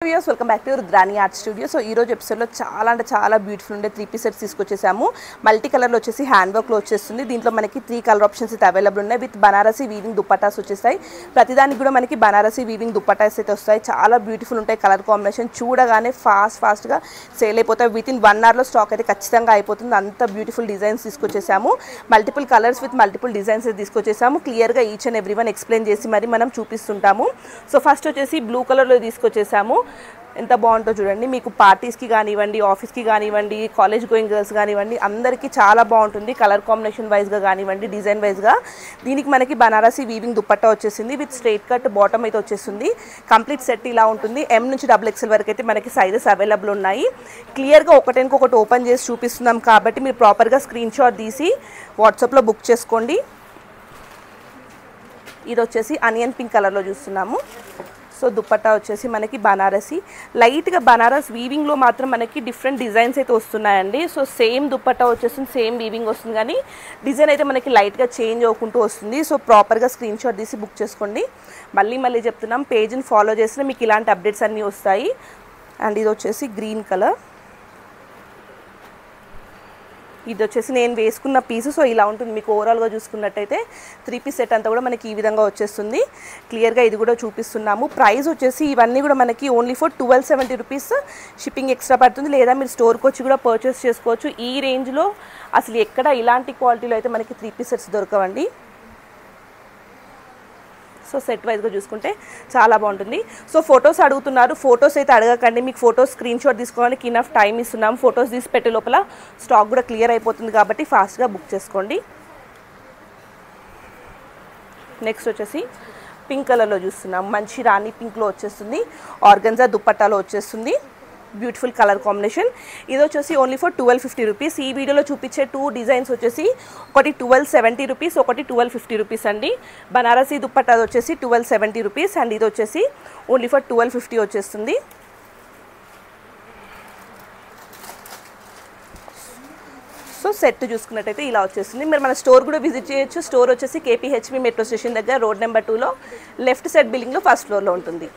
Viewers welcome back to Rudrani art studio. So ఈ రోజు ఎపిసోడ్లో చాలా బ్యూటిఫుల్ ఉండే 3 సెట్స్ తీసుకొచ్చేసాము. మల్టీ కలర్లో వచ్చేసి హ్యాండ్ వర్క్లో వచ్చేస్తుంది. దీంట్లో మనకి 3 కలర్ ఆప్షన్స్ అయితే అవైలబుల్ ఉన్నాయి. విత్ బనారసీ వీవింగ్ దుప్పటాస్ వచ్చేస్తాయి. ప్రతిదానికి కూడా మనకి బనారసీ వీవింగ్ దుప్పటాస్ అయితే వస్తాయి. చాలా బ్యూటిఫుల్ ఉంటాయి. కలర్ కాంబినేషన్ చూడగానే ఫాస్ట్గా సేల్ అయిపోతాయి. విత్ ఇన్ 1 అవర్లో స్టాక్ అయితే ఖచ్చితంగా అయిపోతుంది. అంత బ్యూటిఫుల్ డిజైన్స్ తీసుకొచ్చేసాము. Multiple colours with multiple designs అయితే తీసుకొచ్చేసాము. క్లియర్గా each and every one explain చేసి మరి మనం చూపిస్తుంటాము. సో ఫస్ట్ వచ్చేసి బ్లూ కలర్లో తీసుకొచ్చేసాము. ఎంత బాగుంటుందో చూడండి. మీకు పార్టీస్కి కానివ్వండి, ఆఫీస్కి కానివ్వండి, కాలేజ్ గోయింగ్ గర్ల్స్ కానివ్వండి, అందరికీ చాలా బాగుంటుంది. కలర్ కాంబినేషన్ వైజ్గా కానివ్వండి, డిజైన్ వైజ్గా. దీనికి మనకి బనారసీ వీవింగ్ దుప్పట్టా వచ్చేసింది. విత్ స్ట్రైట్ కట్ బాటమ్ అయితే వచ్చేస్తుంది. కంప్లీట్ సెట్ ఇలా ఉంటుంది. M నుంచి XXL వరకు అయితే మనకి సైజెస్ అవైలబుల్ ఉన్నాయి. క్లియర్గా ఒకటి ఓపెన్ చేసి చూపిస్తున్నాం కాబట్టి మీరు ప్రాపర్గా స్క్రీన్ షాట్ తీసి వాట్సాప్లో బుక్ చేసుకోండి. ఇది వచ్చేసి అనియన్ పింక్ కలర్లో చూస్తున్నాము. సో దుప్పట్టా వచ్చేసి మనకి బనారసి లైట్గా బనారస్ వీవింగ్లో మాత్రం మనకి డిఫరెంట్ డిజైన్స్ అయితే వస్తున్నాయండి. సో సేమ్ దుప్పట్టా వచ్చేస్తుంది, సేమ్ వీవింగ్ వస్తుంది, కానీ డిజైన్ అయితే మనకి లైట్గా చేంజ్ అవ్వకుంటూ వస్తుంది. సో ప్రాపర్గా స్క్రీన్ షాట్ తీసి బుక్ చేసుకోండి. మళ్ళీ చెప్తున్నాం, పేజ్ని ఫాలో చేస్తే మీకు ఇలాంటి అప్డేట్స్ అన్నీ వస్తాయి. అండ్ ఇది వచ్చేసి గ్రీన్ కలర్. ఇది వచ్చేసి నేను వేసుకున్న పీసు. సో ఇలా ఉంటుంది. మీకు ఓవరాల్గా చూసుకున్నట్టయితే 3 పీస్ సెట్ అంతా కూడా మనకి ఈ విధంగా వచ్చేస్తుంది. క్లియర్గా ఇది కూడా చూపిస్తున్నాము. ప్రైస్ వచ్చేసి ఇవన్నీ కూడా మనకి only for 1270 rupees. Shipping extra పడుతుంది. లేదా మీరు స్టోర్కి వచ్చి కూడా పర్చేస్ చేసుకోవచ్చు. ఈ రేంజ్లో అసలు ఎక్కడ ఇలాంటి క్వాలిటీలో అయితే మనకి 3 పీస్ సెట్స్ దొరకవండి. సో సెట్ వైజ్గా చూసుకుంటే చాలా బాగుంటుంది. సో ఫొటోస్ అడుగుతున్నారు. ఫొటోస్ అయితే అడగకండి. మీకు ఫొటోస్ స్క్రీన్ షాట్ తీసుకోవడానికి ఇనఫ్ టైం ఇస్తున్నాము. ఫొటోస్ తీసి పెట్టే లోపల స్టాక్ కూడా క్లియర్ అయిపోతుంది కాబట్టి ఫాస్ట్గా బుక్ చేసుకోండి. నెక్స్ట్ వచ్చేసి పింక్ కలర్లో చూస్తున్నాం. మంచి రాణి పింక్లో వచ్చేస్తుంది. ఆర్గన్జా దుప్పట్టాలో వచ్చేస్తుంది. Beautiful colour combination. ఇది వచ్చేసి ఓన్లీ ఫర్ 1250 రూపీస్. ఈ వీడియోలో చూపించే 2 డిజైన్స్ వచ్చేసి ఒకటి 1270 రూపీస్, ఒకటి 1250 రూపీస్ అండి. బనారసీ దుప్పట్టా వచ్చేసి 1270 రూపీస్ అండ్ ఇది వచ్చేసి ఓన్లీ ఫర్ 1250 వచ్చేస్తుంది. సో సెట్ చూసుకున్నట్టయితే ఇలా వచ్చేస్తుంది. మీరు మన స్టోర్ కూడా విజిట్ చేయొచ్చు. స్టోర్ వచ్చేసి KPHP మెట్రో స్టేషన్ దగ్గర రోడ్ నెంబర్ 2లో లెఫ్ట్ సైడ్ బిల్డింగ్లో ఫస్ట్ ఫ్లోర్లో ఉంటుంది.